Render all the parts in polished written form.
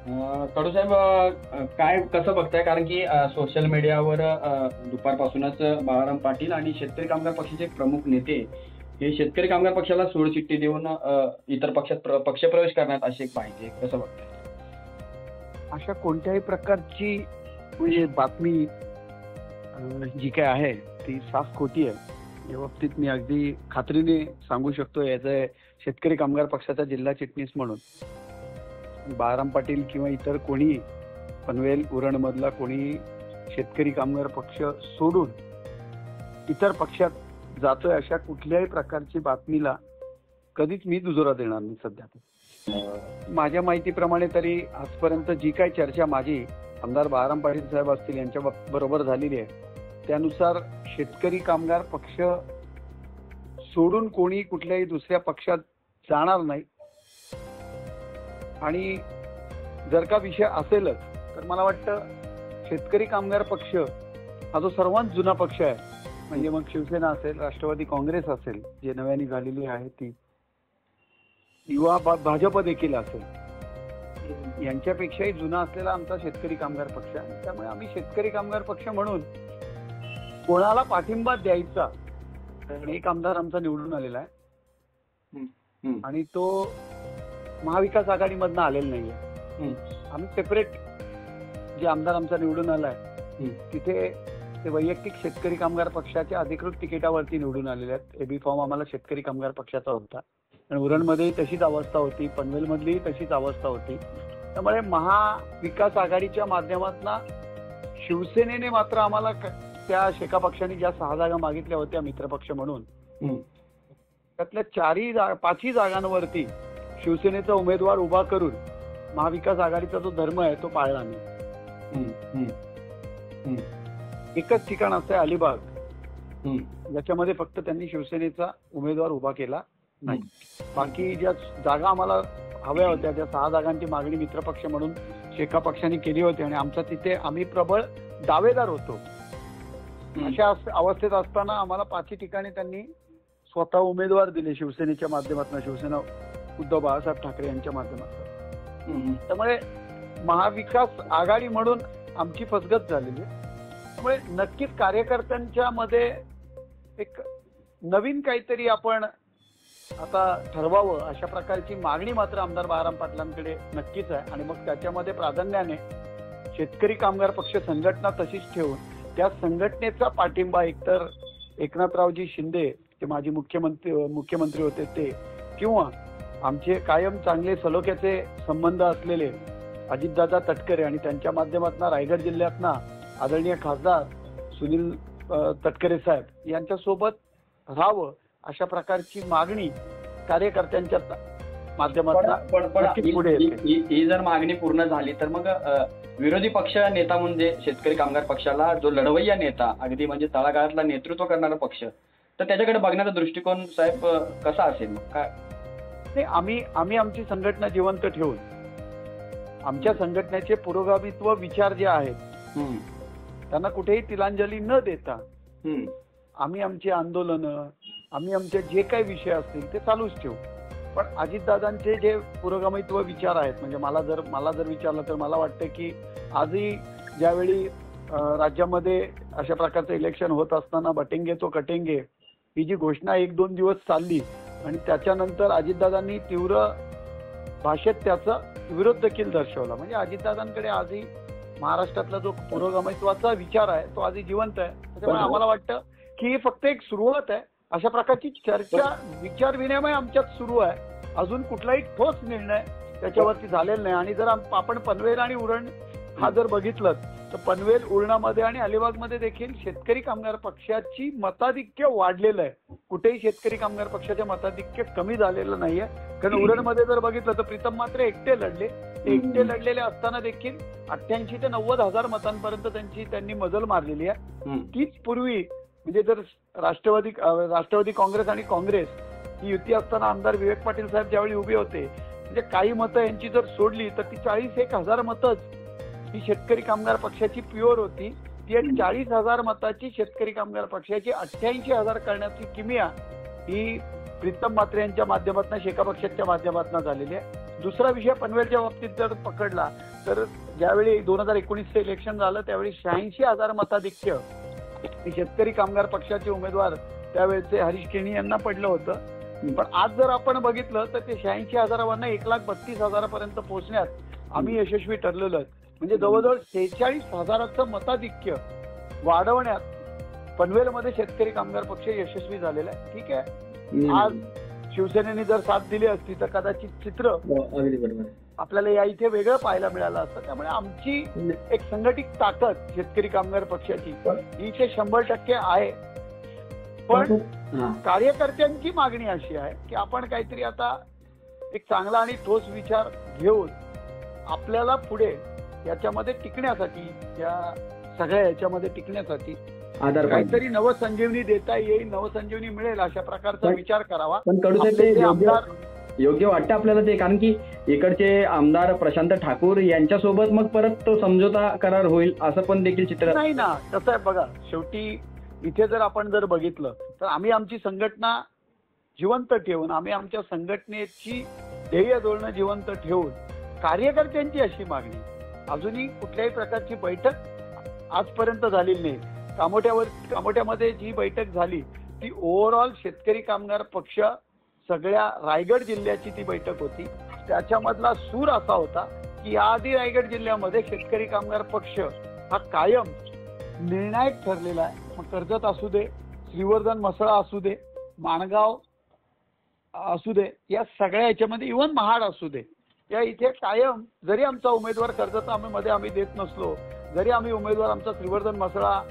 कडू साहेब, काय कसं बघताय? कारण की सोशल मीडियावर दुपारपासूनच बाळाराम पाटील आणि शेतकरी कामगार पक्षाचे प्रमुख नेते हे शेतकरी कामगार पक्षाला सोडचिठ्ठी देऊन इतर पक्षात पक्षप्रवेश करण्यात अशी एक माहिती आहे. कसं बघताय? अशा कोणत्याही प्रकारची म्हणजे बातमी जी काय आहे ती साफ खोटी आहे. या बाबतीत मी अगदी खात्रीने सांगू शकतो. याचा शेतकरी कामगार पक्षाचा जिल्हा चिटणीस म्हणून बाळाराम पाटील किंवा इतर कोणी पनवेल उरण मधला कोणी शेतकरी कामगार पक्ष सोडून इतर पक्षात जातोय अशा कुठल्याही प्रकारची बातमीला कधीच मी दुजोरा देणार नाही. सध्या माझ्या माहितीप्रमाणे तरी आजपर्यंत जी काही चर्चा माझी आमदार बाळाराम पाटील साहेब असतील यांच्या बरोबर झालेली आहे त्यानुसार शेतकरी कामगार पक्ष सोडून कोणी कुठल्याही दुसऱ्या पक्षात जाणार नाही. आणि जर का विषय असेलच तर मला वाटतं शेतकरी कामगार पक्ष हा जो सर्वात जुना पक्ष आहे, म्हणजे मग शिवसेना असेल, राष्ट्रवादी काँग्रेस असेल जे नव्याने झालेली आहे ती, युवा भाजप देखील असेल, यांच्यापेक्षाही जुना असलेला आमचा शेतकरी कामगार पक्ष आहे. त्यामुळे आम्ही शेतकरी कामगार पक्ष म्हणून कोणाला पाठिंबा द्यायचा, एक आमदार आमचा निवडून आलेला आहे आणि तो महाविकास आघाडीमधनं आलेला नाहीये. आम्ही सेपरेट जे आमदार आमचा निवडून आलाय तिथे ते वैयक्तिक शेतकरी कामगार पक्षाच्या अधिकृत तिकिटावरती निवडून आलेले आहेत. एबी फॉर्म आम्हाला शेतकरी कामगार पक्षाचा होता आणि उरणमध्येही तशीच अवस्था होती, पनवेलमधलीही तशीच अवस्था होती. त्यामुळे महाविकास आघाडीच्या माध्यमातून शिवसेनेने मात्र आम्हाला त्या शेका पक्षाने ज्या 6 जागा मागितल्या होत्या मित्रपक्ष म्हणून त्यातल्या 5ही जागांवरती शिवसेनेचा उमेदवार उभा करून महाविकास आघाडीचा जो धर्म आहे तो पाळला नाही. एकच ठिकाण असं आहे अलिबाग, ज्याच्यामध्ये फक्त त्यांनी शिवसेनेचा उमेदवार उभा केला नाही. बाकी ज्या जागा आम्हाला हव्या होत्या त्या 6 जागांची मागणी मित्रपक्ष म्हणून शेका पक्षाने केली होती आणि आमचा तिथे आम्ही प्रबळ दावेदार होतो. अशा अवस्थेत असताना आम्हाला 5ही ठिकाणी त्यांनी स्वतः उमेदवार दिले शिवसेनेच्या माध्यमातून, शिवसेना उद्धव बाळासाहेब ठाकरे यांच्या माध्यमातून. त्यामुळे महाविकास आघाडी म्हणून आमची फसगत झालेली आहे. त्यामुळे नक्कीच कार्यकर्त्यांच्या मध्ये एक नवीन काहीतरी आपण आता ठरवावं अशा प्रकारची मागणी मात्र आमदार बाळाराम पाटलांकडे नक्कीच आहे. आणि मग त्याच्यामध्ये प्राधान्याने शेतकरी कामगार पक्ष संघटना तशीच ठेवून त्या संघटनेचा पाठिंबा एकतर एकनाथरावजी शिंदे जे माजी मुख्यमंत्री होते ते, किंवा आमचे कायम चांगले सलोख्याचे संबंध असलेले अजितदादा तटकरे आणि त्यांच्या माध्यमातून रायगड जिल्ह्यातनं आदरणीय खासदार सुनील तटकरे साहेब यांच्यासोबत राहावं अशा प्रकारची मागणी कार्यकर्त्यांच्या माध्यमातून पुढे येते. ही जर मागणी पूर्ण झाली तर मग विरोधी पक्ष नेता म्हणजे शेतकरी कामगार पक्षाला जो लढवय्या नेता, अगदी म्हणजे तळागाळातला नेतृत्व करणारा पक्ष, तर त्याच्याकडे बघण्याचा दृष्टिकोन साहेब कसा असेल? मग काय आम्ही आमची संघटना जिवंत ठेवून आमच्या संघटनेचे पुरोगामित्व विचार जे आहेत त्यांना कुठेही तिलांजली न देता आम्ही आमची आंदोलनं, आम्ही आमचे जे काही विषय असतील ते चालूच ठेवू. पण अजितदादांचे जे पुरोगामित्व विचार आहेत, म्हणजे मला जर विचारलं तर मला वाटतं की आजही ज्यावेळी राज्यामध्ये अशा प्रकारचं इलेक्शन होत असताना बटेंगे तो कटेंगे ही जी घोषणा 1-2 दिवस चालली आणि त्याच्यानंतर अजितदादांनी तीव्र भाषेत त्याचा विरोध देखील दर्शवला. म्हणजे अजितदादांकडे आजही महाराष्ट्रातला जो पुरोगामित्वाचा विचार आहे तो आजही जिवंत आहे. त्यामुळे आम्हाला वाटतं की ही फक्त एक सुरुवात आहे. अशा प्रकारची चर्चा, विचार विनिमय आमच्यात सुरू आहे. अजून कुठलाही ठोस निर्णय त्याच्यावरती झालेला नाही. आणि जर आपण पनवेल आणि उरण हा जर बघितलं तर पनवेल, उरणामध्ये आणि अलिबागमध्ये देखील शेतकरी कामगार पक्षाची मताधिक्य वाढलेलं आहे. कुठेही शेतकरी कामगार पक्षाचे मताधिक्य कमी झालेलं नाहीये. कारण उरणमध्ये जर बघितलं तर प्रीतम मात्र एकटे लढले. एकटे लढलेले असताना देखील 88 ते 90 हजार मतांपर्यंत त्यांनी मजल मारलेली आहे. तीच पूर्वी म्हणजे जर राष्ट्रवादी काँग्रेस आणि काँग्रेस ही युती असताना आमदार विवेक पाटील साहेब ज्यावेळी उभे होते, म्हणजे काही मतं यांची जर सोडली तर ती 40,000 मतच ही शेतकरी कामगार पक्षाची प्युअर होती. ती 40,000 मताची शेतकरी कामगार पक्षाची 88,000 करण्याची किमया ही प्रीतम मात्रे यांच्या माध्यमातून, शेका पक्षाच्या माध्यमातून झालेली आहे. दुसरा विषय पनवेलच्या बाबतीत जर पकडला तर ज्यावेळी 2019चं इलेक्शन झालं त्यावेळी 86,000 मताधिक्य शेतकरी कामगार पक्षाचे उमेदवार त्यावेळेचे हरीश केणी यांना पडलं होतं. पण आज जर आपण बघितलं तर ते 86,000वरनं 1,32,000 पर्यंत पोहोचण्यात आम्ही यशस्वी ठरलेलो आहे. म्हणजे जवळजवळ 46,000चं मताधिक्य वाढवण्यात पनवेलमध्ये शेतकरी कामगार पक्ष यशस्वी झालेला आहे. ठीक आहे, आज शिवसेनेने जर साथ दिली असती तर कदाचित चित्र आपल्याला या इथे वेगळं पाहायला मिळालं असतं. त्यामुळे आमची एक संघटित ताकद शेतकरी कामगार पक्षाची ही इथे 100% आहे. पण कार्यकर्त्यांची मागणी अशी आहे की आपण काहीतरी आता एक चांगला आणि ठोस विचार घेऊन आपल्याला पुढे याच्यामध्ये टिकण्यासाठी, या सगळ्या याच्यामध्ये टिकण्यासाठी काहीतरी नवसंजीवनी देता येईल, नवसंजीवनी मिळेल अशा प्रकारचा विचार करावा. पण आमदार योग्य वाटतं आपल्याला ते, कारण की इकडचे आमदार प्रशांत ठाकूर यांच्यासोबत मग परत तो समझोता करार होईल असं पण देखील चित्र नाही ना. कसं आहे बघा, शेवटी इथे जर आपण जर बघितलं तर आम्ही आमची संघटना जिवंत ठेवून, आम्ही आमच्या संघटनेची ध्येय धोरणं जिवंत ठेवून कार्यकर्त्यांची अशी मागणी, अजूनही कुठल्याही प्रकारची बैठक आजपर्यंत झालेली नाही. कामोठ्यामध्ये जी बैठक झाली ती ओव्हरऑल शेतकरी कामगार पक्ष सगळ्या रायगड जिल्ह्याची ती बैठक होती. त्याच्यामधला सूर असा होता की याआधी रायगड जिल्ह्यामध्ये शेतकरी कामगार पक्ष हा कायम निर्णायक ठरलेला आहे. मग कर्जत असू दे, श्रीवर्धन मसळा असू दे, माणगाव असू दे, या सगळ्या याच्यामध्ये इव्हन महाड असू दे, या इथे कायम जरी आमचा उमेदवार कर्जत आम्ही देत नसलो, जरी आम्ही उमेदवार आमचा श्रीवर्धन मसळा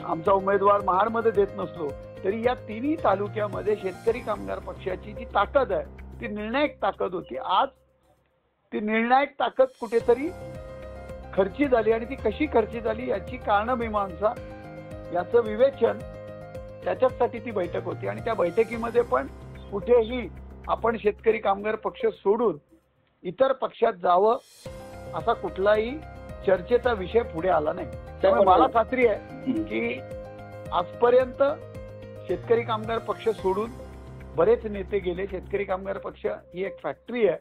आमचा उमेदवार महाडमध्ये देत नसलो, तरी या तिन्ही तालुक्यामध्ये शेतकरी कामगार पक्षाची जी ताकद आहे ती निर्णायक ताकद होती. आज ती निर्णायक ताकद कुठेतरी खर्ची झाली आणि ती कशी खर्ची झाली याची कारणमीमांसा, याचं विवेचन, त्याच्यासाठी ती बैठक होती. आणि त्या बैठकीमध्ये पण कुठेही आपण शेतकरी कामगार पक्ष सोडून इतर पक्षात जावं असा कुठलाही चर्चेचा विषय पुढे आला नाही. त्यामुळे मला खात्री आहे की आजपर्यंत शेतकरी कामगार पक्ष सोडून बरेच नेते गेले. शेतकरी कामगार पक्ष ही एक फॅक्टरी आहे,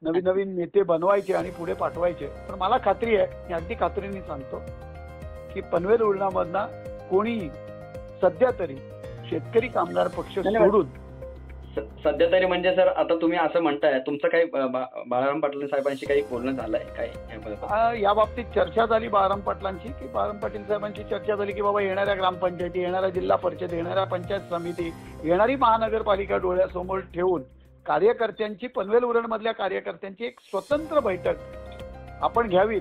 नवीन नवीन नेते बनवायचे आणि पुढे पाठवायचे. पण मला खात्री आहे, मी अगदी खात्रीने सांगतो की पनवेल उलणामधनं कोणीही सध्या तरी शेतकरी कामगार पक्ष सोडून, सध्या तरी म्हणजे सर आता तुम्ही असं म्हणताय, तुमचं काही बाळाराम पाटील साहेबांशी काही बोलणं झालंय काय या बाबतीत चर्चा झाली बाळाराम पाटलांची, की बाळाराम पाटील साहेबांची चर्चा झाली की बाबा येणाऱ्या ग्रामपंचायती, येणाऱ्या जिल्हा परिषद, येणाऱ्या पंचायत समिती, येणारी महानगरपालिका डोळ्यासमोर ठेवून कार्यकर्त्यांची, पनवेल उरण मधल्या कार्यकर्त्यांची एक स्वतंत्र बैठक आपण घ्यावी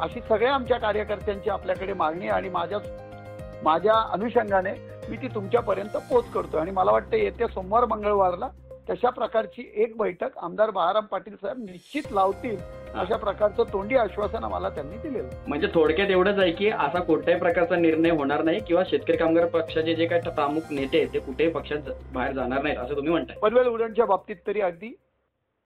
अशी सगळ्या आमच्या कार्यकर्त्यांची आपल्याकडे मागणी आहे. आणि माझ्या अनुषंगाने मी ती तुमच्यापर्यंत पोच करतो. आणि मला वाटतं येत्या सोमवार मंगळवारला तशा प्रकारची एक बैठक आमदार बाळाराम पाटील साहेब निश्चित लावतील अशा प्रकारचं तोंडी आश्वासन आम्हाला त्यांनी दिलेलं. म्हणजे थोडक्यात एवढंच आहे की असा कोणत्याही प्रकारचा निर्णय होणार नाही किंवा शेतकरी कामगार पक्षाचे जे काही प्रमुख नेते ते कुठेही पक्षात बाहेर जाणार नाहीत असं तुम्ही म्हणताय. पनवेल उरणच्या बाबतीत तरी अगदी